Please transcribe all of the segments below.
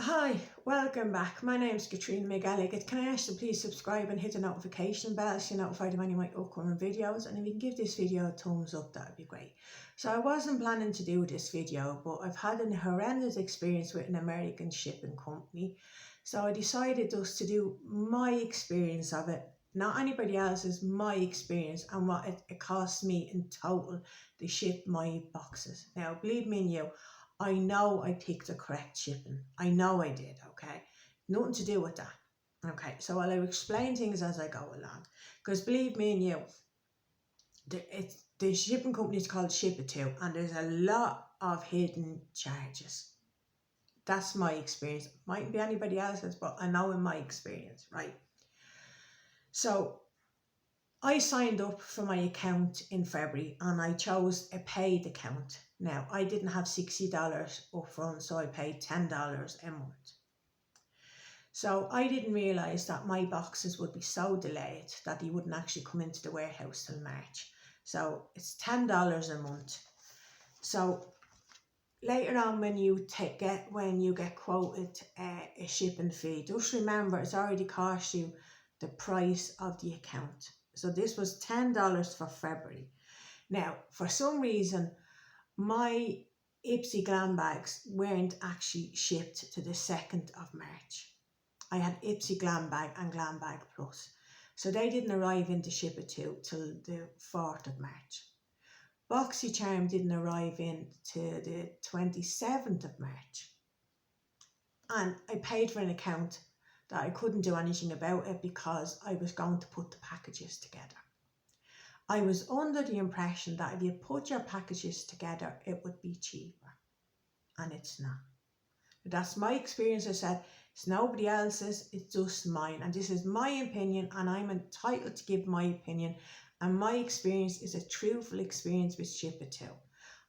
Hi, welcome back. My name's Katrina McGalligan. Can I ask you please subscribe and hit the notification bell so you're notified of any of my upcoming videos, and if you can give this video a thumbs up, that would be great. So I wasn't planning to do this video, but I've had an horrendous experience with an American shipping company, so I decided just to do my experience of it, not anybody else's, my experience and what it cost me in total to ship my boxes. Now believe me and you, I know I picked the correct shipping. I know I did, okay? Nothing to do with that. Okay, so I'll explain things as I go along. Because believe me and you, the shipping company is called Shipito, and there's a lot of hidden charges. That's my experience. Mightn't be anybody else's, but I know in my experience, right? So I signed up for my account in February and I chose a paid account. Now, I didn't have $60 up front, so I paid $10 a month. So I didn't realise that my boxes would be so delayed that they wouldn't actually come into the warehouse till March. So it's $10 a month. So later on when you get quoted a shipping fee, just remember it's already cost you the price of the account. So this was $10 for February. Now, for some reason, my Ipsy glam bags weren't actually shipped to the 2nd of March. I had Ipsy glam bag and glam bag plus. So they didn't arrive into Shipito till the 4th of March. BoxyCharm didn't arrive in to the 27th of March. And I paid for an account that I couldn't do anything about it because I was going to put the packages together. I was under the impression that if you put your packages together, it would be cheaper. And it's not. That's my experience. I said, it's nobody else's, it's just mine. And this is my opinion, and I'm entitled to give my opinion. And my experience is a truthful experience with Shipito.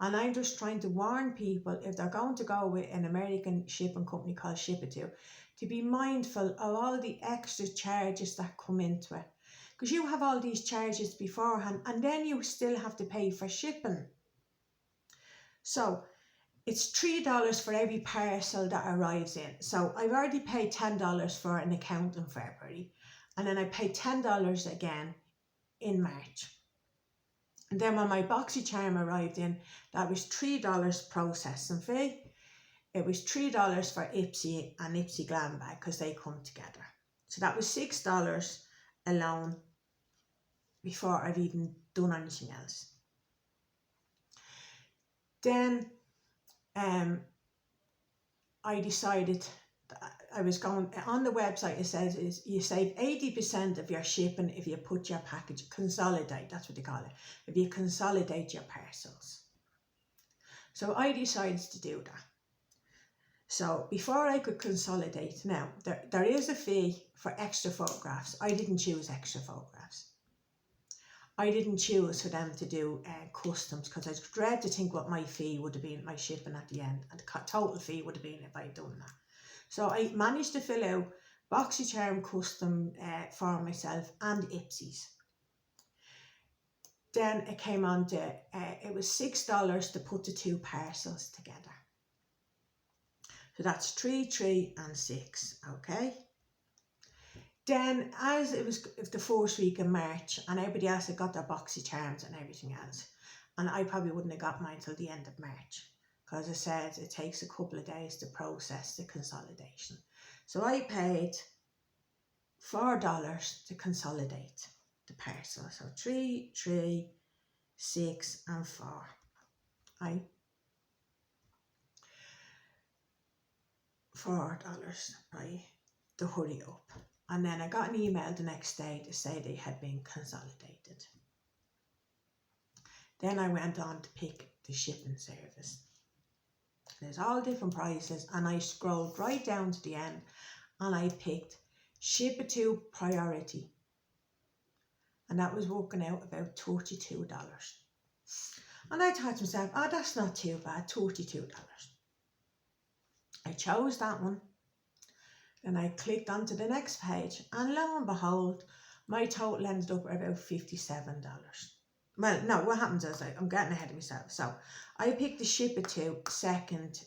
And I'm just trying to warn people, if they're going to go with an American shipping company called Shipito, to be mindful of all the extra charges that come into it. Because you have all these charges beforehand and then you still have to pay for shipping. So it's $3 for every parcel that arrives in. So I've already paid $10 for an account in February, and then I paid $10 again in March. And then when my BoxyCharm arrived in, that was $3 processing fee. It was $3 for Ipsy and Ipsy Glam Bag because they come together. So that was $6 alone before I've even done anything else. Then I decided that I was going, on the website it says is you save 80% of your shipping if you put your package, consolidate, that's what they call it, if you consolidate your parcels. So I decided to do that. So before I could consolidate, now there is a fee for extra photographs. I didn't choose extra photographs. I didn't choose for them to do customs because I dread to think what my fee would have been, my shipping at the end, and the total fee would have been if I'd done that. So I managed to fill out BoxyCharm custom for myself and Ipsy's. Then it came on to, it was $6 to put the two parcels together. So that's 3, 3 and 6, okay? Then as it was the first week in March and everybody else had got their BoxyCharms and everything else, and I probably wouldn't have got mine till the end of March because it said it takes a couple of days to process the consolidation. So I paid $4 to consolidate the parcel. So 3, 3, 6 and 4. Right? $4, right, to hurry up. And then I got an email the next day to say they had been consolidated. Then I went on to pick the shipping service. There's all different prices, and I scrolled right down to the end and I picked Shipito Priority. And that was working out about $32. And I thought to myself, oh, that's not too bad, $32. I chose that one. And I clicked onto the next page, and lo and behold, my total ended up at about $57. Well, no, what happens is I'm getting ahead of myself. So I picked the Shipito second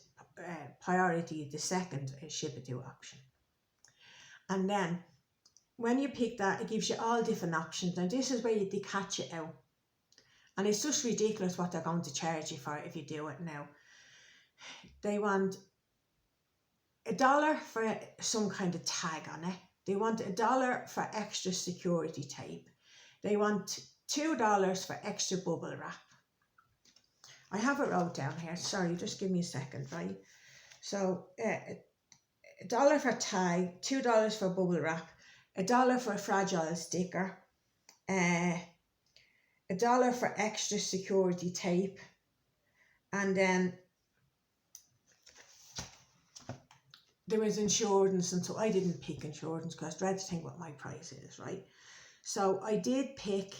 priority, the second Shipito option. And then when you pick that, it gives you all different options, and this is where they catch you out. And it's just ridiculous what they're going to charge you for if you do it now. They want $1 for some kind of tag on it. They want $1 for extra security tape. They want $2 for extra bubble wrap. I have it wrote down here. Sorry, just give me a second, right? So $1 for tag, $2 for bubble wrap, $1 for a fragile sticker, $1 for extra security tape, and then there was insurance, and so I didn't pick insurance because I dread to think what my price is, right? So I did pick,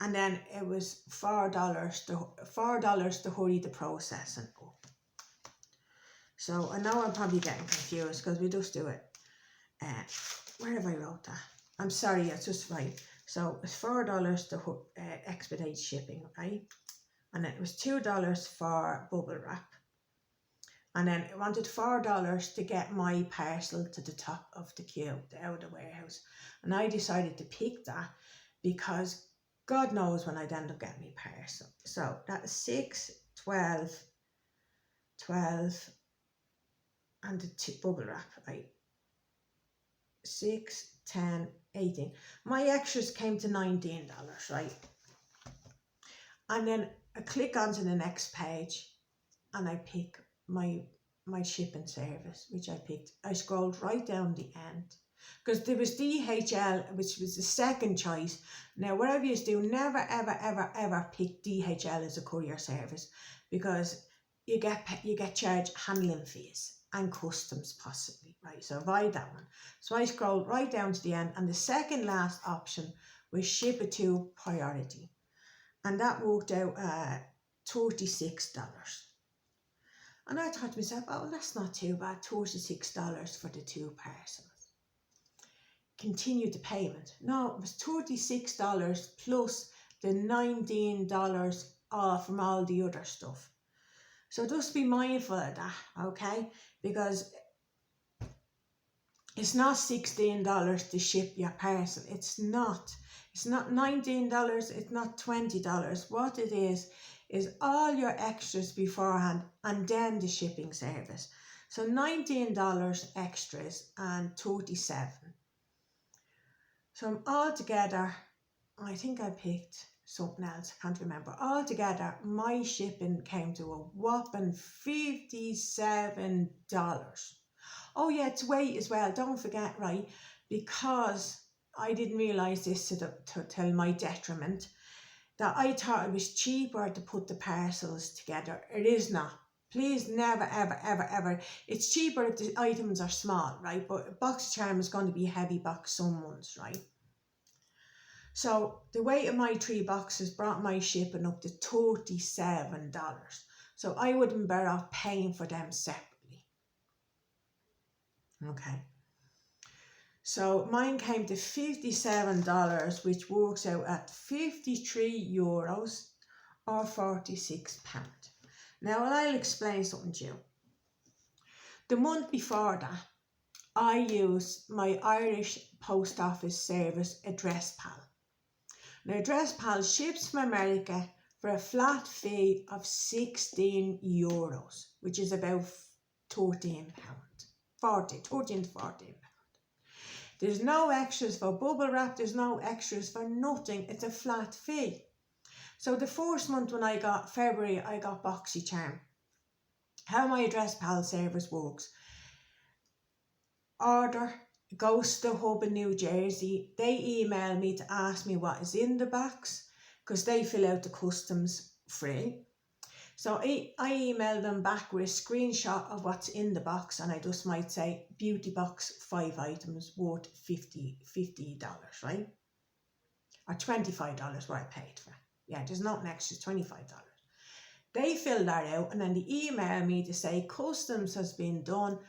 and then it was $4 to hurry the processing up. So I know I'm probably getting confused because we just do it. Where have I wrote that? I'm sorry, it's just right. So it's $4 to expedite shipping, right? And then it was $2 for bubble wrap. And then it wanted $4 to get my parcel to the top of the queue, out of the warehouse. And I decided to pick that because God knows when I'd end up getting my parcel. So that's 6, 12, and the bubble wrap, right? 6, 10, 18. My extras came to $19, right? And then I click onto the next page and I pick my shipping service, which I picked. I scrolled right down the end because there was DHL, which was the second choice. Now, whatever you do, never, ever, ever, ever pick DHL as a courier service because you get charged handling fees and customs possibly, right? So avoid that one. So I scrolled right down to the end, and the second last option was Shipito priority, and that worked out $36. And I thought to myself, oh, that's not too bad, $36 for the 2 parcels. Continue the payment. No, it was $36 plus the $19 off from all the other stuff. So just be mindful of that, okay? Because it's not $16 to ship your parcel. It's not $19, it's not $20. What it is all your extras beforehand and then the shipping service. So $19 extras and $37. So altogether, I think I picked something else, I can't remember. Altogether, my shipping came to a whopping $57. Oh yeah, it's weight as well, don't forget, right? Because I didn't realise this till my detriment, that I thought it was cheaper to put the parcels together. It is not. Please never, ever, ever, ever. It's cheaper if the items are small, right? But a box of charm is going to be a heavy box some months, right? So the weight of my 3 boxes brought my shipping up to $37. So I would have been better off paying for them separately. Okay. So mine came to $57, which works out at €53 or £46. Now I'll explain something to you. The month before that, I used my Irish Post Office service, Address Pal. Now Address Pal ships from America for a flat fee of €16, which is about £13 to £14. There's no extras for bubble wrap, there's no extras for nothing, it's a flat fee. So the first month when I got February, I got BoxyCharm. How my Address Pal service works: order goes to the hub in New Jersey, they email me to ask me what is in the box because they fill out the customs free. So I email them back with a screenshot of what's in the box, and I just might say beauty box 5 items worth $50, right? Or $25 what I paid for. Yeah, there's nothing extra, $25. They fill that out and then they email me to say customs has been done,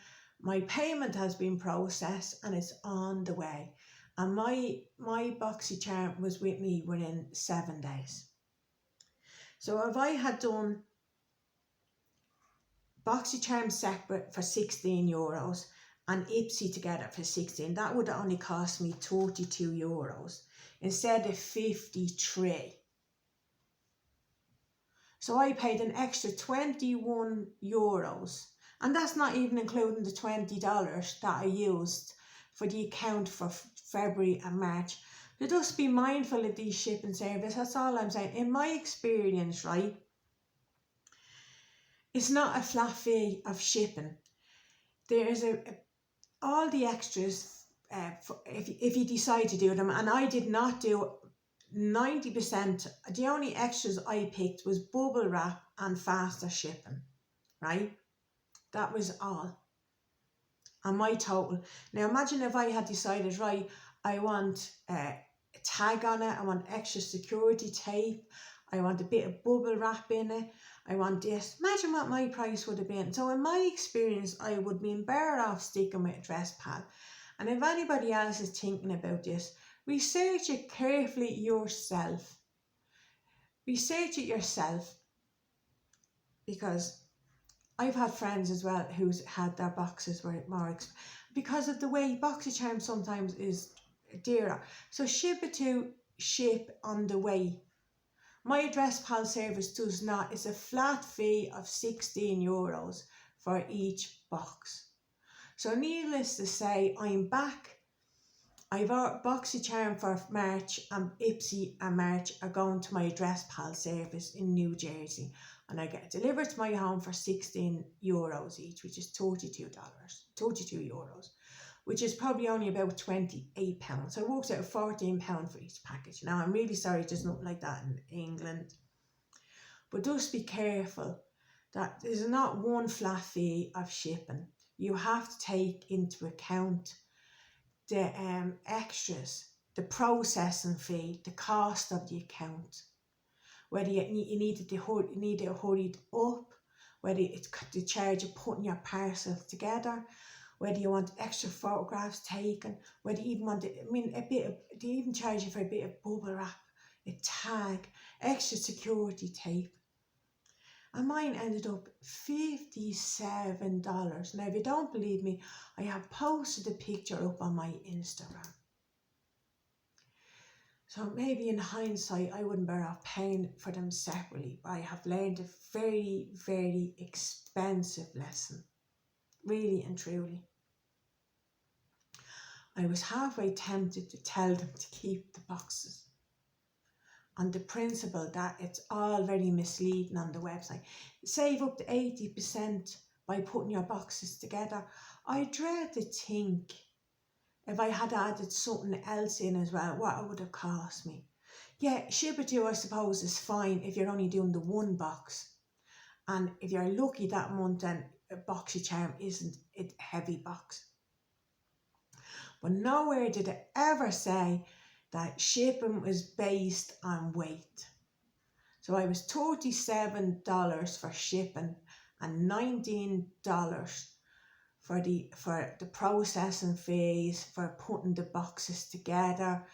my payment has been processed and it's on the way. And my BoxyCharm was with me within 7 days. So if I had done BoxyCharm separate for €16 and Ipsy together for 16. That would have only cost me €32 instead of 53. So I paid an extra €21, and that's not even including the $20 that I used for the account for February and March. So just be mindful of these shipping services. That's all I'm saying. In my experience, right, it's not a flat fee of shipping. There is all the extras if you decide to do them, and I did not do 90%. The only extras I picked was bubble wrap and faster shipping, right? That was all. And my total. Now imagine if I had decided, right, I want a tag on it, I want extra security tape, I want a bit of bubble wrap in it, I want this. Imagine what my price would have been. So in my experience, I would be better off sticking with a dress pad. And if anybody else is thinking about this, research it carefully yourself. Research it yourself, because I've had friends as well who's had their boxes were more because of the way BoxyCharm sometimes is dearer. So Shipito ship on the way. My address pal service does not. It's a flat fee of €16 for each box. So needless to say, I'm back. I've BoxyCharm for March, and Ipsy and March are going to my address pal service in New Jersey, and I get it delivered to my home for €16 each, which is €32, which is probably only about £28. So it works out at £14 for each package. Now I'm really sorry there's nothing like that in England, but just be careful that there's not one flat fee of shipping. You have to take into account the extras, the processing fee, the cost of the account, whether you need it hurried up, whether it's the charge of putting your parcels together, whether you want extra photographs taken, whether you even want they even charge you for a bit of bubble wrap, a tag, extra security tape. And mine ended up $57. Now, if you don't believe me, I have posted a picture up on my Instagram. So maybe in hindsight, I wouldn't bear off paying for them separately. But I have learned a very, very expensive lesson. Really and truly. I was halfway tempted to tell them to keep the boxes, on the principle that it's all very misleading on the website. Save up to 80% by putting your boxes together. I dread to think if I had added something else in as well, what it would have cost me. Yeah, Shipito I suppose is fine if you're only doing the one box. And if you're lucky that month, then a BoxyCharm isn't a heavy box. But nowhere did it ever say that shipping was based on weight. So I was $37 for shipping and $19 for the processing fees, for putting the boxes together,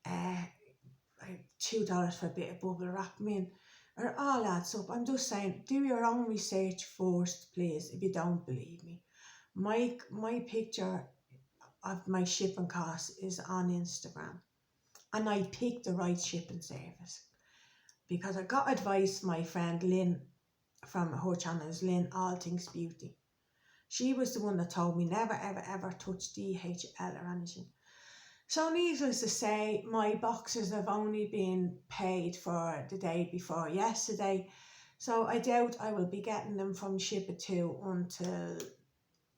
$2 for a bit of bubble wrap. I mean, it all adds up. I'm just saying, do your own research first, please, if you don't believe me. My picture of my shipping costs is on Instagram. And I picked the right shipping service because I got advice from my friend Lynn, from her channel is Lynn All Things Beauty. She was the one that told me never ever ever touch DHL or anything. So needless to say, my boxes have only been paid for the day before yesterday. So I doubt I will be getting them from Shipito until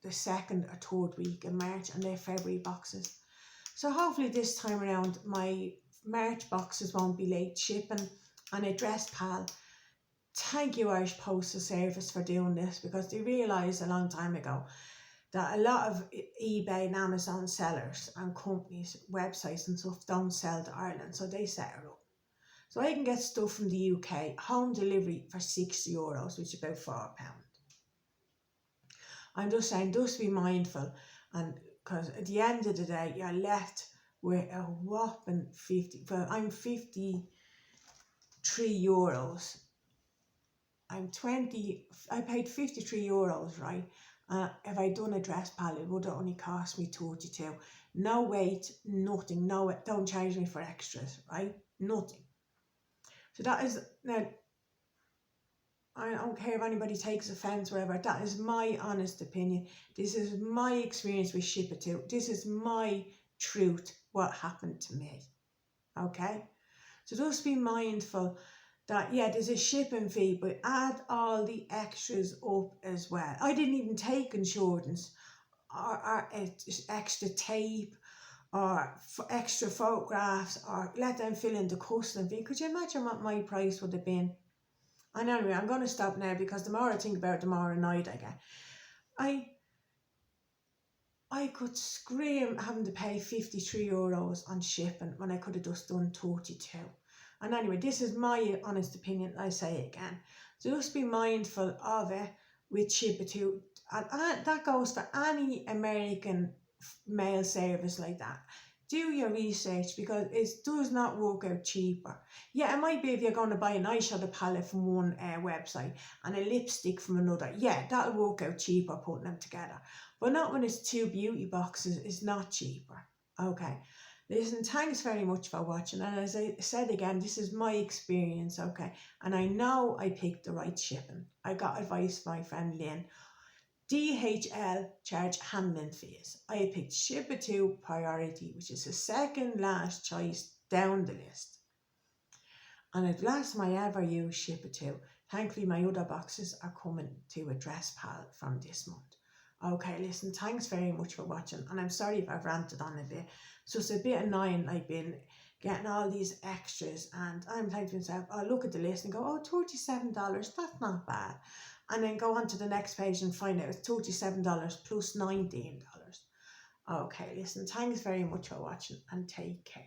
the 2nd or 3rd week in March, and they're February boxes. So hopefully this time around my March boxes won't be late shipping. And Address Pal, thank you Irish Postal Service for doing this, because they realised a long time ago that a lot of eBay and Amazon sellers and companies, websites and stuff don't sell to Ireland, so they set it up. So I can get stuff from the UK, home delivery for €6, which is about £4. I'm just saying, just be mindful, and because at the end of the day, you're left with a whopping €53, I paid €53, right? If I'd done a dress palette, it would have only cost me 32. No weight, nothing, no, don't charge me for extras, right? Nothing. So that is, now, I don't care if anybody takes offence, whatever, that is my honest opinion. This is my experience with Shipito. This is my truth, what happened to me, okay? So just be mindful that, yeah, there's a shipping fee, but add all the extras up as well. I didn't even take insurance or extra tape or extra photographs or let them fill in the custom fee. Could you imagine what my price would have been? And anyway, I'm going to stop now because the more I think about it, the more annoyed I get. I could scream having to pay €53 on shipping when I could have just done 32. And anyway, this is my honest opinion, I say it again. So just be mindful of it with Shipito. And that goes for any American mail service like that. Do your research because it does not work out cheaper. Yeah, it might be if you're going to buy an eyeshadow palette from one website and a lipstick from another. Yeah, that'll work out cheaper putting them together. But not when it's 2 beauty boxes. It's not cheaper. Okay. Listen, thanks very much for watching. And as I said again, this is my experience, okay? And I know I picked the right shipping. I got advice from my friend Lynn. DHL charge handling fees. I picked Shipito Priority, which is the second last choice down the list. And at last time I ever used Shipito. Thankfully, my other boxes are coming to a dress pal from this month. Okay, listen, thanks very much for watching. And I'm sorry if I've ranted on a bit. It's just a bit annoying, like been getting all these extras. And I'm thinking to myself, I look at the list and go, oh, $37, that's not bad. And then go on to the next page and find out it's $37 plus $19. Okay, listen, thanks very much for watching and take care.